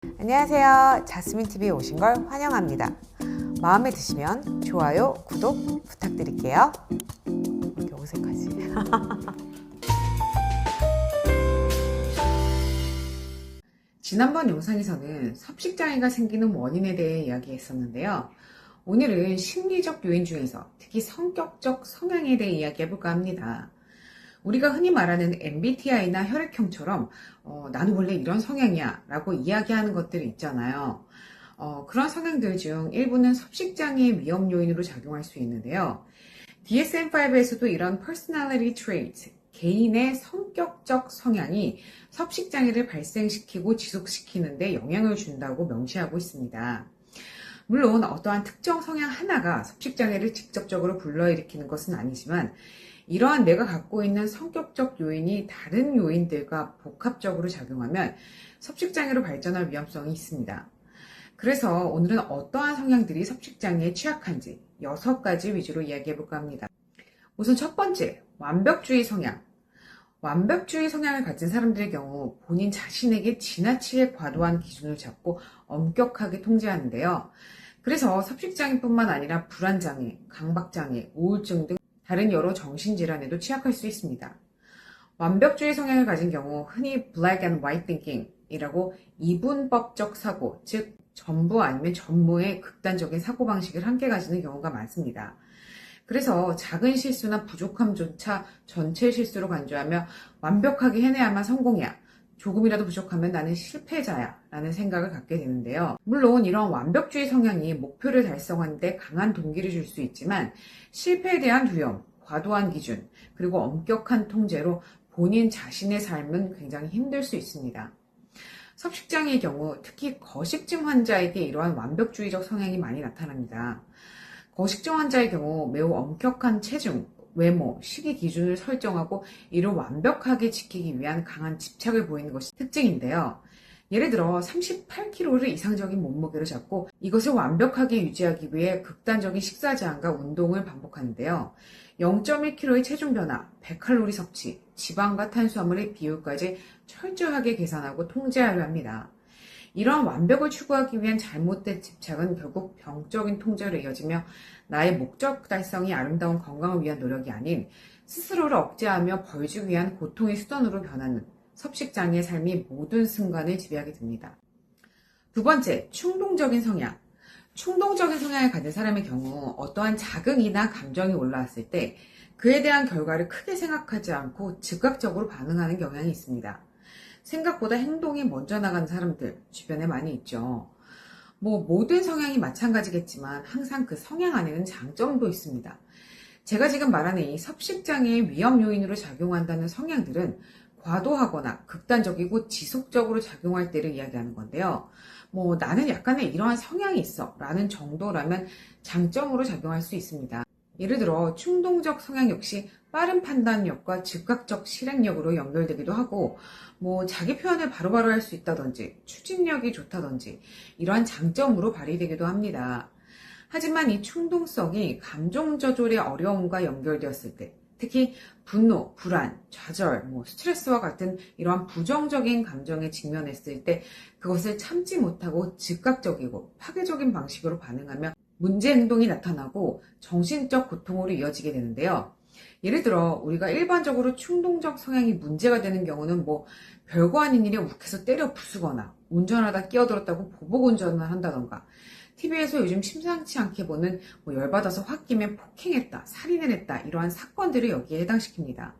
안녕하세요. 자스민TV에 오신 걸 환영합니다. 마음에 드시면 좋아요, 구독 부탁드릴게요. 이렇게 어색하지? 지난번 영상에서는 섭식장애가 생기는 원인에 대해 이야기했었는데요. 오늘은 심리적 요인 중에서 특히 성격적 성향에 대해 이야기해볼까 합니다. 우리가 흔히 말하는 MBTI나 혈액형처럼 나는 원래 이런 성향이야 라고 이야기하는 것들이 있잖아요. 그런 성향들 중 일부는 섭식장애의 위험 요인으로 작용할 수 있는데요. DSM-5에서도 이런 personality traits, 개인의 성격적 성향이 섭식장애를 발생시키고 지속시키는 데 영향을 준다고 명시하고 있습니다. 물론 어떠한 특정 성향 하나가 섭식장애를 직접적으로 불러일으키는 것은 아니지만 이러한 내가 갖고 있는 성격적 요인이 다른 요인들과 복합적으로 작용하면 섭식장애로 발전할 위험성이 있습니다. 그래서 오늘은 어떠한 성향들이 섭식장애에 취약한지 6가지 위주로 이야기해볼까 합니다. 우선 첫 번째, 완벽주의 성향. 완벽주의 성향을 가진 사람들의 경우 본인 자신에게 지나치게 과도한 기준을 잡고 엄격하게 통제하는데요. 그래서 섭식장애뿐만 아니라 불안장애, 강박장애, 우울증 등 다른 여러 정신질환에도 취약할 수 있습니다. 완벽주의 성향을 가진 경우 흔히 black and white thinking 이라고 이분법적 사고, 즉 전부 아니면 전무의 극단적인 사고방식을 함께 가지는 경우가 많습니다. 그래서 작은 실수나 부족함조차 전체 실수로 간주하며 완벽하게 해내야만 성공이야. 조금이라도 부족하면 나는 실패자야 라는 생각을 갖게 되는데요. 물론 이런 완벽주의 성향이 목표를 달성하는 데 강한 동기를 줄 수 있지만 실패에 대한 두려움, 과도한 기준, 그리고 엄격한 통제로 본인 자신의 삶은 굉장히 힘들 수 있습니다. 섭식장애의 경우 특히 거식증 환자에게 이러한 완벽주의적 성향이 많이 나타납니다. 거식증 환자의 경우 매우 엄격한 체중, 외모, 식이 기준을 설정하고 이를 완벽하게 지키기 위한 강한 집착을 보이는 것이 특징인데요. 예를 들어 38kg를 이상적인 몸무게로 잡고 이것을 완벽하게 유지하기 위해 극단적인 식사 제한과 운동을 반복하는데요. 0.1kg의 체중 변화, 100칼로리 섭취, 지방과 탄수화물의 비율까지 철저하게 계산하고 통제하려 합니다. 이러한 완벽을 추구하기 위한 잘못된 집착은 결국 병적인 통제로 이어지며 나의 목적 달성이 아름다운 건강을 위한 노력이 아닌 스스로를 억제하며 벌주기 위한 고통의 수단으로 변하는 섭식장애의 삶이 모든 순간을 지배하게 됩니다. 두 번째, 충동적인 성향. 충동적인 성향을 가진 사람의 경우 어떠한 자극이나 감정이 올라왔을 때 그에 대한 결과를 크게 생각하지 않고 즉각적으로 반응하는 경향이 있습니다. 생각보다 행동이 먼저 나가는 사람들 주변에 많이 있죠. 모든 성향이 마찬가지겠지만 항상 그 성향 안에는 장점도 있습니다. 제가 지금 말하는 이 섭식장애의 위험 요인으로 작용한다는 성향들은 과도하거나 극단적이고 지속적으로 작용할 때를 이야기하는 건데요. 나는 약간의 이러한 성향이 있어 라는 정도라면 장점으로 작용할 수 있습니다. 예를 들어 충동적 성향 역시 빠른 판단력과 즉각적 실행력으로 연결되기도 하고 자기 표현을 바로바로 할 수 있다든지 추진력이 좋다든지 이러한 장점으로 발휘되기도 합니다. 하지만 이 충동성이 감정 조절의 어려움과 연결되었을 때 특히 분노, 불안, 좌절, 스트레스와 같은 이러한 부정적인 감정에 직면했을 때 그것을 참지 못하고 즉각적이고 파괴적인 방식으로 반응하며 문제 행동이 나타나고 정신적 고통으로 이어지게 되는데요. 예를 들어 우리가 일반적으로 충동적 성향이 문제가 되는 경우는 별거 아닌 일에 욱해서 때려 부수거나 운전하다 끼어들었다고 보복 운전을 한다던가 TV에서 요즘 심상치 않게 보는 열받아서 홧김에 폭행했다, 살인을 했다 이러한 사건들을 여기에 해당시킵니다.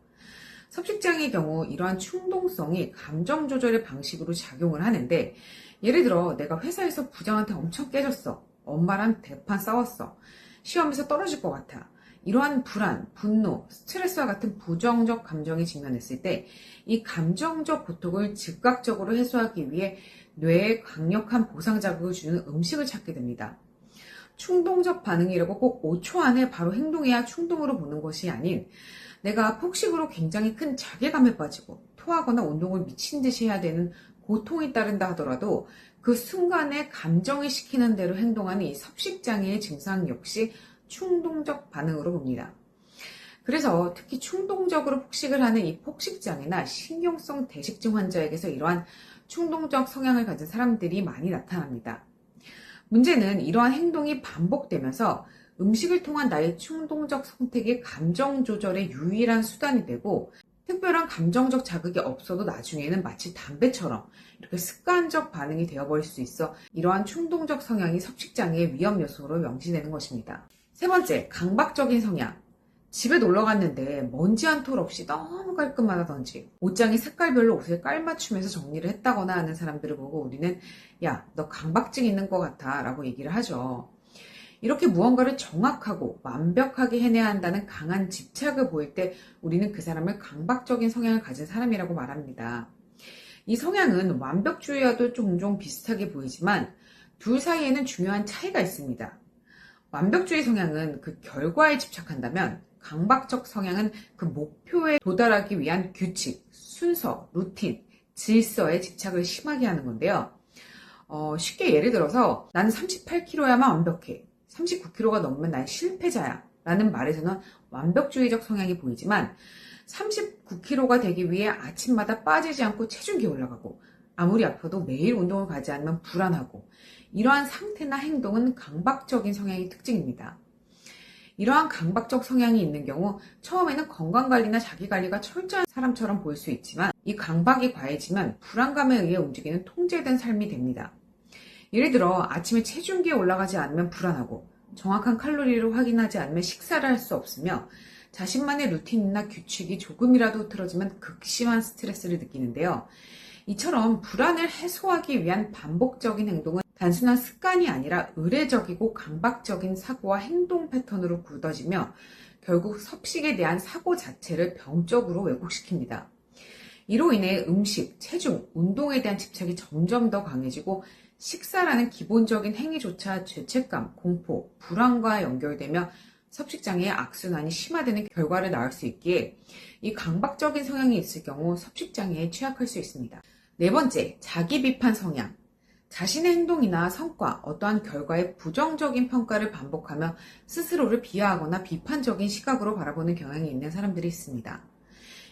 섭식장애의 경우 이러한 충동성이 감정 조절의 방식으로 작용을 하는데 예를 들어 내가 회사에서 부장한테 엄청 깨졌어. 엄마랑 대판 싸웠어. 시험에서 떨어질 것 같아. 이러한 불안, 분노, 스트레스와 같은 부정적 감정에 직면했을 때 이 감정적 고통을 즉각적으로 해소하기 위해 뇌에 강력한 보상 자극을 주는 음식을 찾게 됩니다. 충동적 반응이라고 꼭 5초 안에 바로 행동해야 충동으로 보는 것이 아닌 내가 폭식으로 굉장히 큰 자괴감에 빠지고 토하거나 운동을 미친 듯이 해야 되는 고통이 따른다 하더라도 그 순간에 감정이 시키는 대로 행동하는 이 섭식장애의 증상 역시 충동적 반응으로 봅니다. 그래서 특히 충동적으로 폭식을 하는 이 폭식장애나 신경성 대식증 환자에게서 이러한 충동적 성향을 가진 사람들이 많이 나타납니다. 문제는 이러한 행동이 반복되면서 음식을 통한 나의 충동적 선택이 감정 조절의 유일한 수단이 되고, 특별한 감정적 자극이 없어도 나중에는 마치 담배처럼 이렇게 습관적 반응이 되어버릴 수 있어 이러한 충동적 성향이 섭식장애의 위험 요소로 명시되는 것입니다. 세 번째, 강박적인 성향. 집에 놀러 갔는데 먼지 한 톨 없이 너무 깔끔하다든지 옷장이 색깔별로 옷을 깔맞춤해서 정리를 했다거나 하는 사람들을 보고 우리는 야, 너 강박증 있는 것 같아 라고 얘기를 하죠. 이렇게 무언가를 정확하고 완벽하게 해내야 한다는 강한 집착을 보일 때 우리는 그 사람을 강박적인 성향을 가진 사람이라고 말합니다. 이 성향은 완벽주의와도 종종 비슷하게 보이지만 둘 사이에는 중요한 차이가 있습니다. 완벽주의 성향은 그 결과에 집착한다면 강박적 성향은 그 목표에 도달하기 위한 규칙, 순서, 루틴, 질서에 집착을 심하게 하는 건데요. 쉽게 예를 들어서 나는 38kg야만 완벽해. 39kg가 넘으면 난 실패자야 라는 말에서는 완벽주의적 성향이 보이지만 39kg가 되기 위해 아침마다 빠지지 않고 체중계 올라가고 아무리 아파도 매일 운동을 가지 않으면 불안하고 이러한 상태나 행동은 강박적인 성향의 특징입니다. 이러한 강박적 성향이 있는 경우 처음에는 건강관리나 자기관리가 철저한 사람처럼 보일 수 있지만 이 강박이 과해지면 불안감에 의해 움직이는 통제된 삶이 됩니다. 예를 들어 아침에 체중계에 올라가지 않으면 불안하고 정확한 칼로리를 확인하지 않으면 식사를 할 수 없으며 자신만의 루틴이나 규칙이 조금이라도 틀어지면 극심한 스트레스를 느끼는데요. 이처럼 불안을 해소하기 위한 반복적인 행동은 단순한 습관이 아니라 의례적이고 강박적인 사고와 행동 패턴으로 굳어지며 결국 섭식에 대한 사고 자체를 병적으로 왜곡시킵니다. 이로 인해 음식, 체중, 운동에 대한 집착이 점점 더 강해지고 식사라는 기본적인 행위조차 죄책감, 공포, 불안과 연결되며 섭식장애의 악순환이 심화되는 결과를 낳을 수 있기에 이 강박적인 성향이 있을 경우 섭식장애에 취약할 수 있습니다. 네 번째, 자기 비판 성향. 자신의 행동이나 성과, 어떠한 결과에 부정적인 평가를 반복하며 스스로를 비하하거나 비판적인 시각으로 바라보는 경향이 있는 사람들이 있습니다.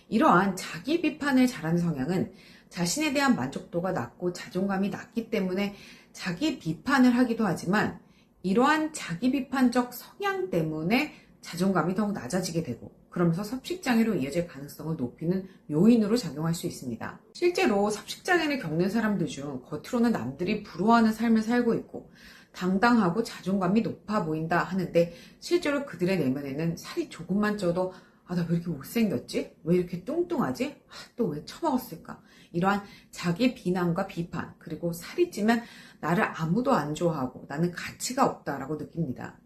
이러한 자기 비판을 잘하는 성향은 자신에 대한 만족도가 낮고 자존감이 낮기 때문에 자기 비판을 하기도 하지만 이러한 자기 비판적 성향 때문에 자존감이 더욱 낮아지게 되고 그러면서 섭식장애로 이어질 가능성을 높이는 요인으로 작용할 수 있습니다. 실제로 섭식장애를 겪는 사람들 중 겉으로는 남들이 부러워하는 삶을 살고 있고 당당하고 자존감이 높아 보인다 하는데 실제로 그들의 내면에는 살이 조금만 쪄도 나 왜 이렇게 못생겼지? 왜 이렇게 뚱뚱하지? 또 왜 처먹었을까? 이러한 자기 비난과 비판, 그리고 살이 찌면 나를 아무도 안 좋아하고 나는 가치가 없다라고 느낍니다.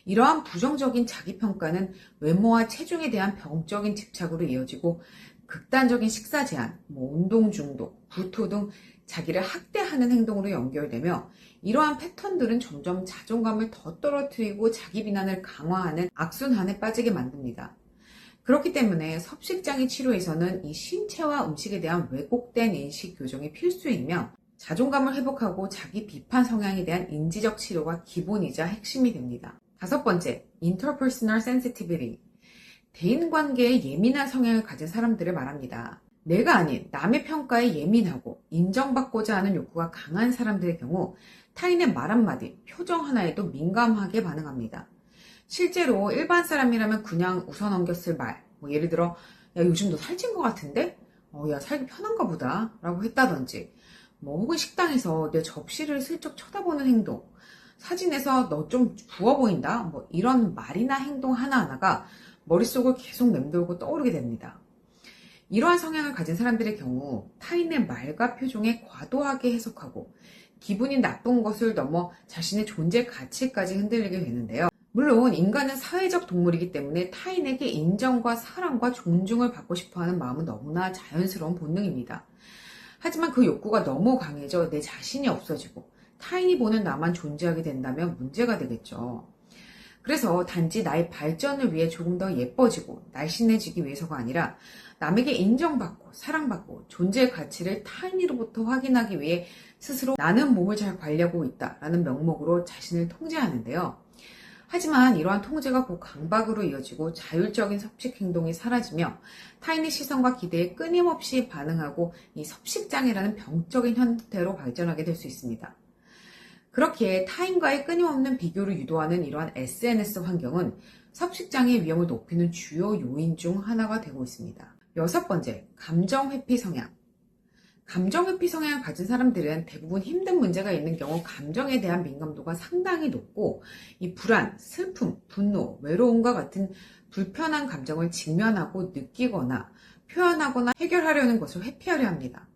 이러한 부정적인 자기평가는 외모와 체중에 대한 병적인 집착으로 이어지고 극단적인 식사 제한, 운동 중독, 구토 등 자기를 학대하는 행동으로 연결되며 이러한 패턴들은 점점 자존감을 더 떨어뜨리고 자기 비난을 강화하는 악순환에 빠지게 만듭니다. 그렇기 때문에 섭식장애 치료에서는 이 신체와 음식에 대한 왜곡된 인식 교정이 필수이며 자존감을 회복하고 자기 비판 성향에 대한 인지적 치료가 기본이자 핵심이 됩니다. 다섯 번째, interpersonal sensitivity. 대인관계에 예민한 성향을 가진 사람들을 말합니다. 내가 아닌 남의 평가에 예민하고 인정받고자 하는 욕구가 강한 사람들의 경우 타인의 말 한마디, 표정 하나에도 민감하게 반응합니다. 실제로 일반 사람이라면 그냥 웃어넘겼을 말, 예를 들어 야 요즘 너 살찐 것 같은데? 야 살기 편한가 보다 라고 했다든지 혹은 식당에서 내 접시를 슬쩍 쳐다보는 행동, 사진에서 너 좀 부어 보인다 이런 말이나 행동 하나하나가 머릿속을 계속 맴돌고 떠오르게 됩니다. 이러한 성향을 가진 사람들의 경우 타인의 말과 표정에 과도하게 해석하고 기분이 나쁜 것을 넘어 자신의 존재 가치까지 흔들리게 되는데요. 물론 인간은 사회적 동물이기 때문에 타인에게 인정과 사랑과 존중을 받고 싶어하는 마음은 너무나 자연스러운 본능입니다. 하지만 그 욕구가 너무 강해져 내 자신이 없어지고 타인이 보는 나만 존재하게 된다면 문제가 되겠죠. 그래서 단지 나의 발전을 위해 조금 더 예뻐지고 날씬해지기 위해서가 아니라 남에게 인정받고 사랑받고 존재의 가치를 타인으로부터 확인하기 위해 스스로 나는 몸을 잘 관리하고 있다라는 명목으로 자신을 통제하는데요. 하지만 이러한 통제가 곧 강박으로 이어지고 자율적인 섭식 행동이 사라지며 타인의 시선과 기대에 끊임없이 반응하고 이 섭식장애라는 병적인 형태로 발전하게 될 수 있습니다. 그렇게 타인과의 끊임없는 비교를 유도하는 이러한 SNS 환경은 섭식장애의 위험을 높이는 주요 요인 중 하나가 되고 있습니다. 6번째, 감정회피 성향. 감정회피 성향을 가진 사람들은 대부분 힘든 문제가 있는 경우 감정에 대한 민감도가 상당히 높고 이 불안, 슬픔, 분노, 외로움과 같은 불편한 감정을 직면하고 느끼거나 표현하거나 해결하려는 것을 회피하려 합니다.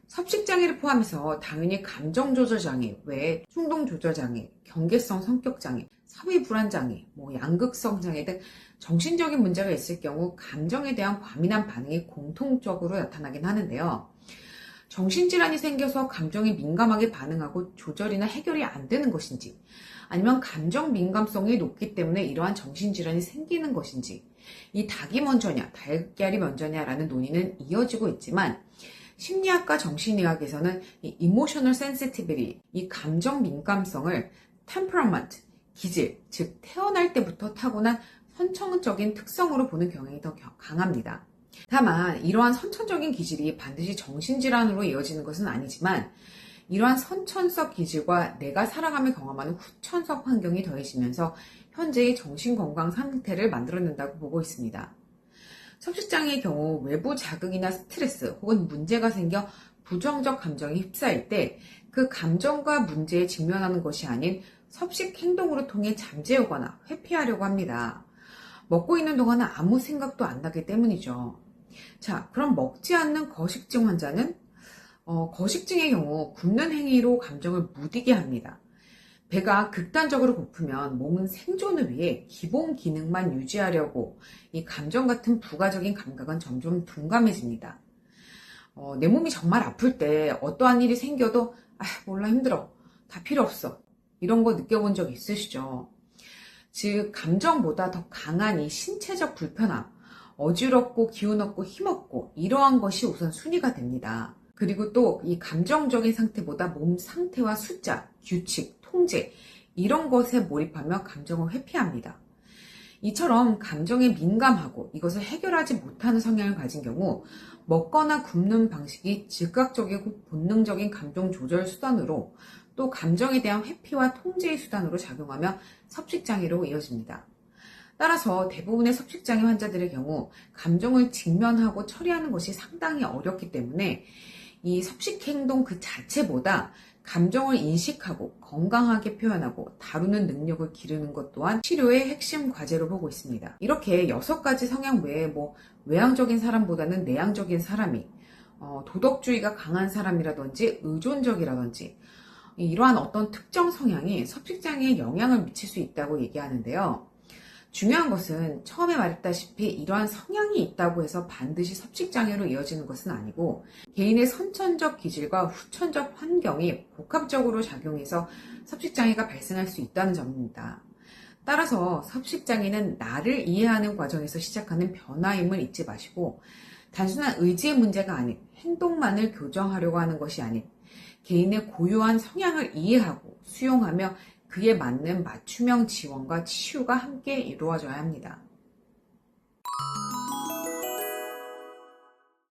섭식장애를 포함해서 당연히 감정조절장애 외에 충동조절장애, 경계성 성격장애, 사회불안장애, 양극성장애 등 정신적인 문제가 있을 경우 감정에 대한 과민한 반응이 공통적으로 나타나긴 하는데요. 정신질환이 생겨서 감정에 민감하게 반응하고 조절이나 해결이 안 되는 것인지, 아니면 감정 민감성이 높기 때문에 이러한 정신질환이 생기는 것인지, 이 닭이 먼저냐, 달걀이 먼저냐라는 논의는 이어지고 있지만, 심리학과 정신의학에서는 이 emotional sensitivity, 이 감정 민감성을 temperament, 기질, 즉 태어날 때부터 타고난 선천적인 특성으로 보는 경향이 더 강합니다. 다만 이러한 선천적인 기질이 반드시 정신질환으로 이어지는 것은 아니지만 이러한 선천적 기질과 내가 살아가며 경험하는 후천적 환경이 더해지면서 현재의 정신건강 상태를 만들어낸다고 보고 있습니다. 섭식장애의 경우 외부 자극이나 스트레스 혹은 문제가 생겨 부정적 감정이 휩싸일 때 그 감정과 문제에 직면하는 것이 아닌 섭식 행동으로 통해 잠재우거나 회피하려고 합니다. 먹고 있는 동안은 아무 생각도 안 나기 때문이죠. 자, 그럼 먹지 않는 거식증 환자는 거식증의 경우 굶는 행위로 감정을 무디게 합니다. 배가 극단적으로 고프면 몸은 생존을 위해 기본 기능만 유지하려고 이 감정 같은 부가적인 감각은 점점 둔감해집니다. 내 몸이 정말 아플 때 어떠한 일이 생겨도 몰라 힘들어. 다 필요 없어. 이런 거 느껴본 적 있으시죠? 즉 감정보다 더 강한 이 신체적 불편함, 어지럽고 기운없고 힘없고 이러한 것이 우선 순위가 됩니다. 그리고 또 이 감정적인 상태보다 몸 상태와 숫자, 규칙, 통제 이런 것에 몰입하며 감정을 회피합니다. 이처럼 감정에 민감하고 이것을 해결하지 못하는 성향을 가진 경우 먹거나 굶는 방식이 즉각적이고 본능적인 감정 조절 수단으로 또 감정에 대한 회피와 통제의 수단으로 작용하며 섭식장애로 이어집니다. 따라서 대부분의 섭식장애 환자들의 경우 감정을 직면하고 처리하는 것이 상당히 어렵기 때문에 이 섭식행동 그 자체보다 감정을 인식하고 건강하게 표현하고 다루는 능력을 기르는 것 또한 치료의 핵심 과제로 보고 있습니다. 이렇게 6가지 성향 외에 외향적인 사람보다는 내향적인 사람이 도덕주의가 강한 사람이라든지 의존적이라든지 이러한 어떤 특정 성향이 섭식장애에 영향을 미칠 수 있다고 얘기하는데요. 중요한 것은 처음에 말했다시피 이러한 성향이 있다고 해서 반드시 섭식장애로 이어지는 것은 아니고 개인의 선천적 기질과 후천적 환경이 복합적으로 작용해서 섭식장애가 발생할 수 있다는 점입니다. 따라서 섭식장애는 나를 이해하는 과정에서 시작하는 변화임을 잊지 마시고 단순한 의지의 문제가 아닌 행동만을 교정하려고 하는 것이 아닌 개인의 고유한 성향을 이해하고 수용하며 그에 맞는 맞춤형 지원과 치유가 함께 이루어져야 합니다.